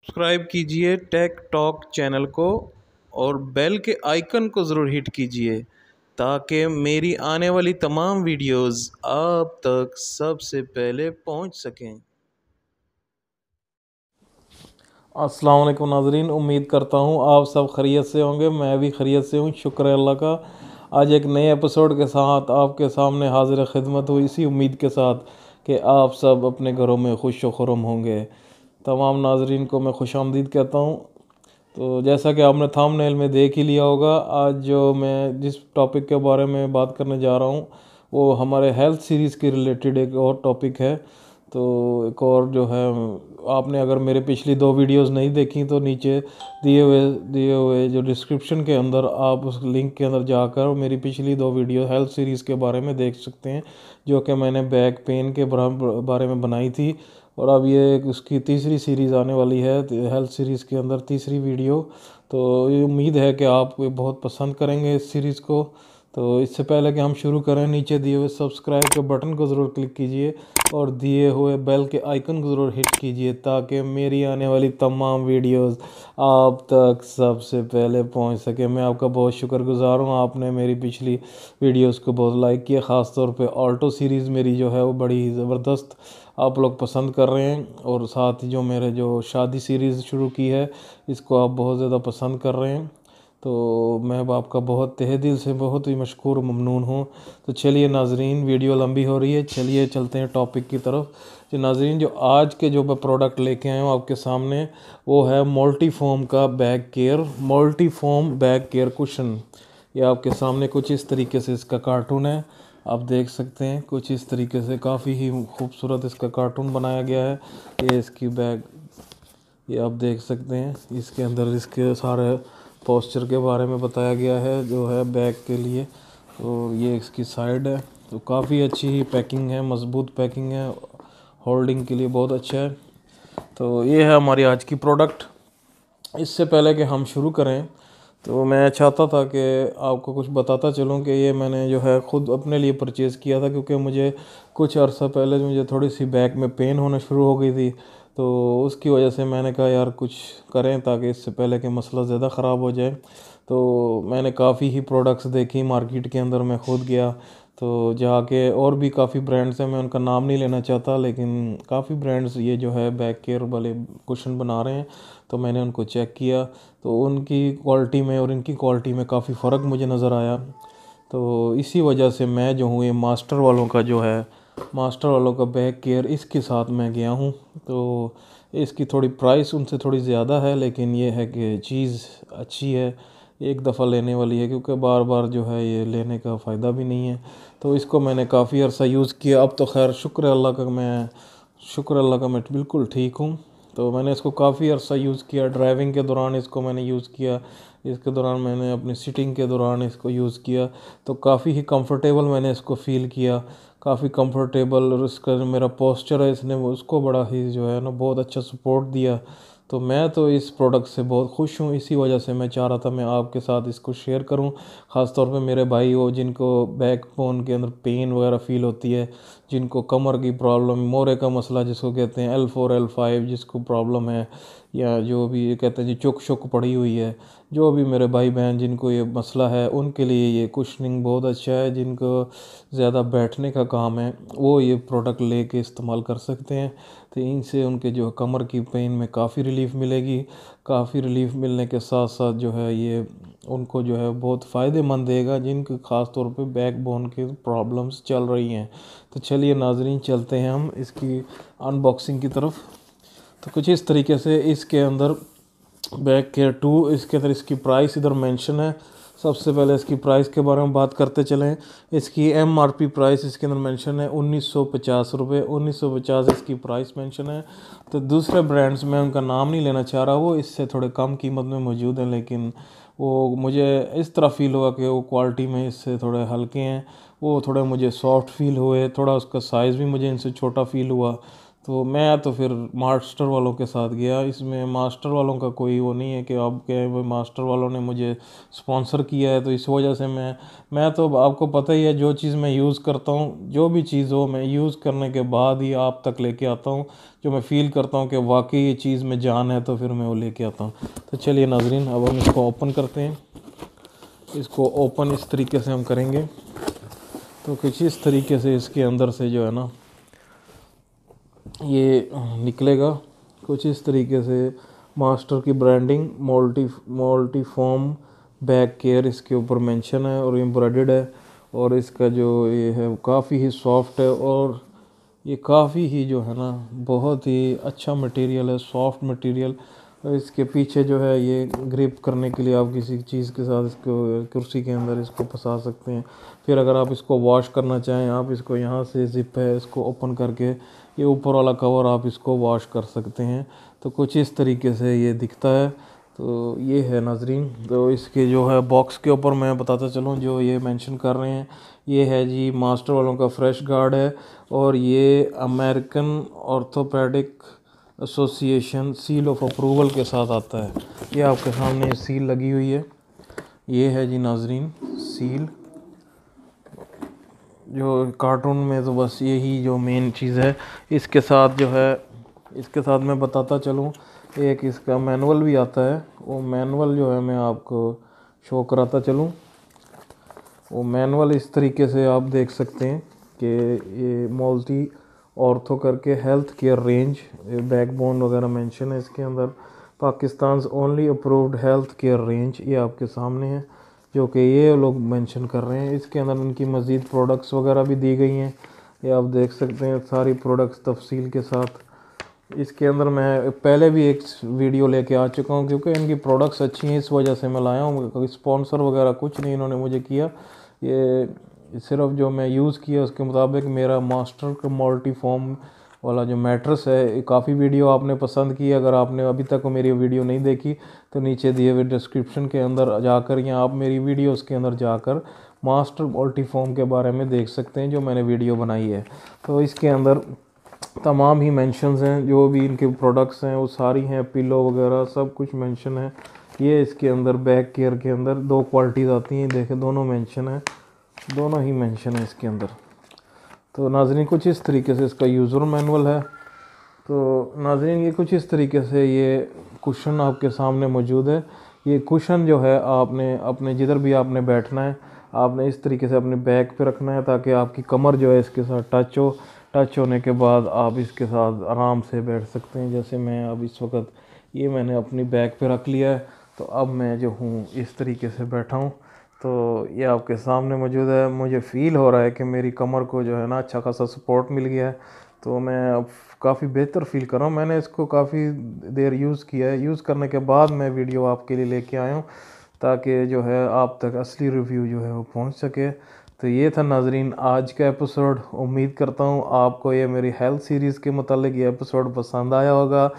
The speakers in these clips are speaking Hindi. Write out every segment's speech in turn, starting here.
सब्सक्राइब कीजिए टेक टॉक चैनल को और बेल के आइकन को ज़रूर हिट कीजिए ताकि मेरी आने वाली तमाम वीडियोस आप तक सबसे पहले पहुंच सकें। अस्सलाम वालेकुम नाज़रीन, उम्मीद करता हूँ आप सब खैरियत से होंगे। मैं भी खैरियत से हूँ, शुक्र है अल्लाह का। आज एक नए एपिसोड के साथ आपके सामने हाजिर खिदमत हूँ, इसी उम्मीद के साथ कि आप सब अपने घरों में खुश व खुर्रम होंगे। तमाम नाज़रीन को मैं खुश आमदीद कहता हूँ। तो जैसा कि आपने थंबनेल में देख ही लिया होगा, आज जो मैं जिस टॉपिक के बारे में बात करने जा रहा हूँ वो हमारे हेल्थ सीरीज़ के रिलेटेड एक और टॉपिक है। तो एक और जो है, आपने अगर मेरे पिछली दो वीडियोस नहीं देखी तो नीचे दिए हुए जो डिस्क्रिप्शन के अंदर आप उस लिंक के अंदर जाकर मेरी पिछली दो वीडियो हेल्थ सीरीज़ के बारे में देख सकते हैं, जो कि मैंने बैक पेन के बारे में बनाई थी। और अब ये उसकी तीसरी सीरीज़ आने वाली है, हेल्थ सीरीज़ के अंदर तीसरी वीडियो। तो ये उम्मीद है कि आप बहुत पसंद करेंगे इस सीरीज़ को। तो इससे पहले कि हम शुरू करें, नीचे दिए हुए सब्सक्राइब के बटन को ज़रूर क्लिक कीजिए और दिए हुए बेल के आइकन को ज़रूर हिट कीजिए ताकि मेरी आने वाली तमाम वीडियोस आप तक सबसे पहले पहुंच सके। मैं आपका बहुत शुक्रगुजार हूं, आपने मेरी पिछली वीडियोस को बहुत लाइक किया। ख़ास तौर पे ऑल्टो सीरीज़ मेरी जो है वो बड़ी ज़बरदस्त आप लोग पसंद कर रहे हैं, और साथ ही जो मेरे जो शादी सीरीज़ शुरू की है इसको आप बहुत ज़्यादा पसंद कर रहे हैं। तो मैं अब आपका बहुत तहे दिल से बहुत ही मशकूर ममनून हूँ। तो चलिए नाजरीन, वीडियो लंबी हो रही है, चलिए चलते हैं टॉपिक की तरफ। तो नाजरीन, जो आज के जो मैं प्रोडक्ट लेके आया हूँ आपके सामने वो है मल्टीफॉर्म का back care, multiform back care cushion. ये आपके सामने कुछ इस तरीके से इसका कार्टून है, आप देख सकते हैं। कुछ इस तरीके से काफ़ी ही खूबसूरत इसका कार्टून बनाया गया है। ये इसकी बैग, ये आप देख सकते हैं। इसके अंदर इसके सारे पोस्चर के बारे में बताया गया है जो है बैग के लिए। तो ये इसकी साइड है, तो काफ़ी अच्छी पैकिंग है, मज़बूत पैकिंग है, होल्डिंग के लिए बहुत अच्छा है। तो ये है हमारी आज की प्रोडक्ट। इससे पहले कि हम शुरू करें तो मैं चाहता था कि आपको कुछ बताता चलूं कि ये मैंने जो है ख़ुद अपने लिए परचेज़ किया था, क्योंकि मुझे कुछ अर्सा पहले मुझे थोड़ी सी बैक में पेन होना शुरू हो गई थी। तो उसकी वजह से मैंने कहा यार कुछ करें ताकि इससे पहले कि मसला ज़्यादा ख़राब हो जाए। तो मैंने काफ़ी ही प्रोडक्ट्स देखी मार्केट के अंदर, मैं खुद गया तो जाके, और भी काफ़ी ब्रांड्स हैं, मैं उनका नाम नहीं लेना चाहता, लेकिन काफ़ी ब्रांड्स ये जो है बैक केयर वाले कुशन बना रहे हैं। तो मैंने उनको चेक किया तो उनकी क्वालिटी में और इनकी क्वालिटी में काफ़ी फ़र्क मुझे नज़र आया। तो इसी वजह से मैं जो हूँ ये मास्टर वालों का जो है, मास्टर वालों का बैक केयर इसके साथ मैं गया हूँ। तो इसकी थोड़ी प्राइस उनसे थोड़ी ज़्यादा है, लेकिन ये है कि चीज़ अच्छी है, एक दफ़ा लेने वाली है, क्योंकि बार बार जो है ये लेने का फ़ायदा भी नहीं है। तो इसको मैंने काफ़ी अर्सा यूज़ किया। अब तो खैर शुक्र अल्लाह का मैं बिल्कुल ठीक हूँ। तो मैंने इसको काफ़ी अर्सा यूज़ किया, ड्राइविंग के दौरान इसको मैंने यूज़ किया, इसके दौरान मैंने अपनी सिटिंग के दौरान इसको यूज़ किया। तो काफ़ी ही कंफर्टेबल मैंने इसको फ़ील किया, काफ़ी कंफर्टेबल। और इसका जो मेरा पोस्चर है इसने वो उसको बड़ा ही जो है ना बहुत अच्छा सपोर्ट दिया। तो मैं तो इस प्रोडक्ट से बहुत खुश हूँ, इसी वजह से मैं चाह रहा था मैं आपके साथ इसको शेयर करूँ। ख़ास तौर पे मेरे भाई हो जिनको बैक बोन के अंदर पेन वगैरह फ़ील होती है, जिनको कमर की प्रॉब्लम, मोरे का मसला जिसको कहते हैं, L4 L5 जिसको प्रॉब्लम है, या जो भी ये कहते हैं जी चुक शुक पड़ी हुई है, जो भी मेरे भाई बहन जिनको ये मसला है उनके लिए ये कुशनिंग बहुत अच्छा है। जिनको ज़्यादा बैठने का काम है वो ये प्रोडक्ट लेके इस्तेमाल कर सकते हैं। तो इनसे उनके जो कमर की पेन में काफ़ी रिलीफ मिलेगी। काफ़ी रिलीफ मिलने के साथ साथ जो है ये उनको जो है बहुत फ़ायदेमंद देगा जिनके ख़ास तौर पे बैक बोन के प्रॉब्लम्स चल रही हैं। तो चलिए नाजरीन, चलते हैं हम इसकी अनबॉक्सिंग की तरफ। तो कुछ इस तरीके से इसके अंदर बैक केयर 2, इसके अंदर इसकी प्राइस इधर मेंशन है। सबसे पहले इसकी प्राइस के बारे में बात करते चलें। इसकी MRP प्राइस इसके अंदर मेंशन है 1950 रुपये, 1950 इसकी प्राइस मेंशन है। तो दूसरे ब्रांड्स में उनका नाम नहीं लेना चाह रहा, वो इससे थोड़े कम कीमत में मौजूद हैं, लेकिन वो मुझे इस तरह फ़ील हुआ कि वो क्वालिटी में इससे थोड़े हल्के हैं, वो थोड़े मुझे सॉफ्ट फील हुए, थोड़ा उसका साइज़ भी मुझे इनसे छोटा फ़ील हुआ। तो मैं तो फिर मास्टर वालों के साथ गया। इसमें मास्टर वालों का कोई वो नहीं है कि अब क्या वो मास्टर वालों ने मुझे स्पॉन्सर किया है तो इस वजह से मैं तो आपको पता ही है, जो चीज़ मैं यूज़ करता हूँ, जो भी चीज़ हो मैं यूज़ करने के बाद ही आप तक लेके आता हूँ। जो मैं फ़ील करता हूँ कि वाकई ये चीज़ में जान है तो फिर मैं वो लेके आता हूँ। तो चलिए नाजरीन, अब हम इसको ओपन करते हैं। इसको ओपन इस तरीके से हम करेंगे तो कुछ इस तरीके से इसके अंदर से जो है ना ये निकलेगा। कुछ इस तरीके से मास्टर की ब्रांडिंग मोल्टी फॉर्म बैक केयर इसके ऊपर मेंशन है और एम्ब्रॉयडर्ड है। और इसका जो ये है काफ़ी ही सॉफ्ट है और ये काफ़ी ही जो है ना बहुत ही अच्छा मटेरियल है, सॉफ्ट मटेरियल। और इसके पीछे जो है ये ग्रिप करने के लिए आप किसी चीज़ के साथ इसको कुर्सी के अंदर इसको फंसा सकते हैं। फिर अगर आप इसको वॉश करना चाहें, आप इसको यहाँ से ज़िप है इसको ओपन करके ये ऊपर वाला कवर आप इसको वॉश कर सकते हैं। तो कुछ इस तरीके से ये दिखता है। तो ये है नाजरीन। तो इसके जो है बॉक्स के ऊपर मैं बताता चलूँ, जो ये मेंशन कर रहे हैं ये है जी मास्टर वालों का फ्रेश गार्ड है और ये American orthopaedic association seal of approval के साथ आता है। ये आपके सामने सील लगी हुई है। ये है जी नाजरीन सील। जो कार्टून में तो बस यही जो मेन चीज़ है। इसके साथ जो है, इसके साथ मैं बताता चलूँ, एक इसका मैनुअल भी आता है। वो मैनुअल जो है मैं आपको शो कराता चलूँ। वो मैनुअल इस तरीके से आप देख सकते हैं कि ये मल्टी ऑर्थो करके हेल्थ केयर रेंज, बैकबोन वगैरह मेंशन है इसके अंदर। Pakistan only approved health care range ये आपके सामने है, जो कि ये लोग मेंशन कर रहे हैं। इसके अंदर उनकी मज़ीद प्रोडक्ट्स वगैरह भी दी गई हैं, ये आप देख सकते हैं सारी प्रोडक्ट्स तफसील के साथ। इसके अंदर मैं पहले भी एक वीडियो लेके आ चुका हूँ, क्योंकि इनकी प्रोडक्ट्स अच्छी हैं इस वजह से मैं लाया हूँ। कोई स्पॉन्सर वगैरह कुछ नहीं इन्होंने मुझे किया, ये सिर्फ जो मैं यूज़ किया उसके मुताबिक मेरा मास्टर का मल्टी फॉर्म वाला जो मैट्रेस है, काफ़ी वीडियो आपने पसंद की। अगर आपने अभी तक मेरी वीडियो नहीं देखी तो नीचे दिए हुए डिस्क्रिप्शन के अंदर जाकर या आप मेरी वीडियोस के अंदर जाकर मास्टर मल्टी फॉर्म के बारे में देख सकते हैं, जो मैंने वीडियो बनाई है। तो इसके अंदर तमाम ही मेंशंस हैं, जो भी इनके प्रोडक्ट्स हैं वो सारी हैं, पिलो वगैरह सब कुछ मेंशन है। ये इसके अंदर बैक केयर के अंदर दो क्वालिटीज़ आती हैं, देखें दोनों मेंशन है, दोनों ही मेंशन है इसके अंदर। तो नाज़रीन कुछ इस तरीके से इसका यूज़र मैनुअल है। तो नाज़रीन ये कुछ इस तरीके से ये कुशन आपके सामने मौजूद है। ये कुशन जो है आपने अपने जिधर भी आपने बैठना है, आपने इस तरीके से अपने बैक पे रखना है ताकि आपकी कमर जो है इसके साथ टच हो। टच होने के बाद आप इसके साथ आराम से बैठ सकते हैं। जैसे मैं अब इस वक्त ये मैंने अपनी बैक पे रख लिया है, तो अब मैं जो हूँ इस तरीके से बैठा हूँ। तो ये आपके सामने मौजूद है। मुझे फ़ील हो रहा है कि मेरी कमर को जो है ना अच्छा खासा सपोर्ट मिल गया है, तो मैं अब काफ़ी बेहतर फ़ील कर रहा हूँ। मैंने इसको काफ़ी देर यूज़ किया है, यूज़ करने के बाद मैं वीडियो आपके लिए लेके आया हूँ ताकि जो है आप तक असली रिव्यू जो है वो पहुँच सके। तो ये था नाजरीन आज का एपिसोड। उम्मीद करता हूँ आपको ये मेरी हेल्थ सीरीज़ के मतलब ये एपिसोड पसंद आया होगा।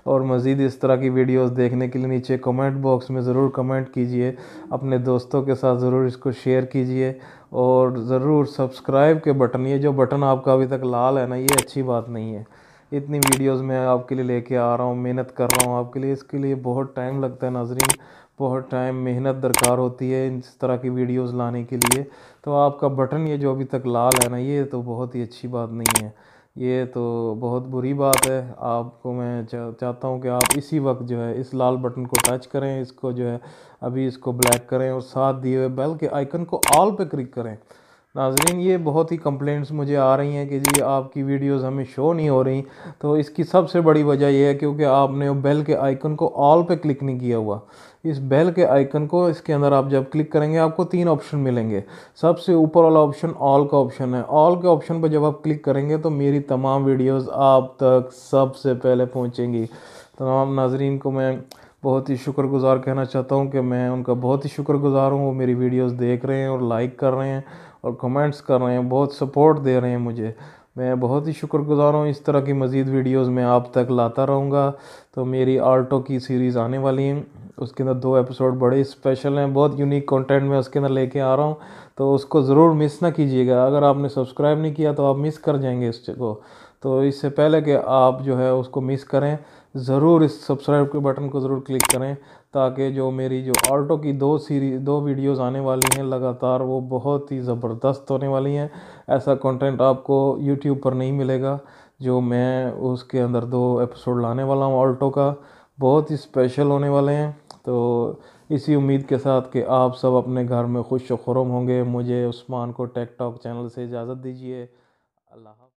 और मज़ीद इस तरह की वीडियोस देखने के लिए नीचे कमेंट बॉक्स में ज़रूर कमेंट कीजिए, अपने दोस्तों के साथ ज़रूर इसको शेयर कीजिए और ज़रूर सब्सक्राइब के बटन, ये जो बटन आपका अभी तक लाल है ना, ये अच्छी बात नहीं है। इतनी वीडियोस मैं आपके लिए लेके आ रहा हूँ, मेहनत कर रहा हूँ आपके लिए, इसके लिए बहुत टाइम लगता है नाजरीन, बहुत टाइम मेहनत दरकार होती है इस तरह की वीडियोस लाने के लिए। तो आपका बटन ये जो अभी तक लाल है ना, ये तो बहुत ही अच्छी बात नहीं है, ये तो बहुत बुरी बात है। आपको मैं चाहता हूँ कि आप इसी वक्त जो है इस लाल बटन को टच करें, इसको जो है अभी इसको ब्लैक करें और साथ दिए हुए बेल के आइकन को ऑल पे क्लिक करें। नाजरीन ये बहुत ही कंप्लेंट्स मुझे आ रही हैं कि जी आपकी वीडियोस हमें शो नहीं हो रही, तो इसकी सबसे बड़ी वजह यह है क्योंकि आपने बेल के आइकन को ऑल पे क्लिक नहीं किया हुआ। इस बेल के आइकन को, इसके अंदर आप जब क्लिक करेंगे आपको 3 ऑप्शन मिलेंगे। सबसे ऊपर वाला ऑप्शन ऑल का ऑप्शन है। ऑल के ऑप्शन पर जब आप क्लिक करेंगे तो मेरी तमाम वीडियोस आप तक सबसे पहले पहुंचेंगी। तमाम नाजरीन को मैं बहुत ही शुक्रगुजार कहना चाहता हूं कि मैं उनका बहुत ही शुक्रगुजार हूं, वो मेरी वीडियोस देख रहे हैं और लाइक कर रहे हैं और कमेंट्स कर रहे हैं, बहुत सपोर्ट दे रहे हैं मुझे। मैं बहुत ही शुक्रगुजार हूँ। इस तरह की मज़ीद वीडियोस मैं आप तक लाता रहूँगा। तो मेरी आल्टो की सीरीज़ आने वाली है, उसके अंदर 2 एपिसोड बड़े स्पेशल हैं, बहुत यूनिक कंटेंट मैं उसके अंदर लेके आ रहा हूँ, तो उसको ज़रूर मिस ना कीजिएगा। अगर आपने सब्सक्राइब नहीं किया तो आप मिस कर जाएंगे इस को। तो इससे पहले कि आप जो है उसको मिस करें, ज़रूर इस सब्सक्राइब के बटन को ज़रूर क्लिक करें, ताकि जो मेरी जो ऑल्टो की दो वीडियोस आने वाली हैं लगातार, वो बहुत ही ज़बरदस्त होने वाली हैं। ऐसा कंटेंट आपको यूट्यूब पर नहीं मिलेगा। जो मैं उसके अंदर 2 एपिसोड लाने वाला हूँ ऑल्टो का, बहुत ही स्पेशल होने वाले हैं। तो इसी उम्मीद के साथ कि आप सब अपने घर में खुश व खुर्रम होंगे, मुझे उस्मान को टेक टॉक चैनल से इजाज़त दीजिए। अल्लाह।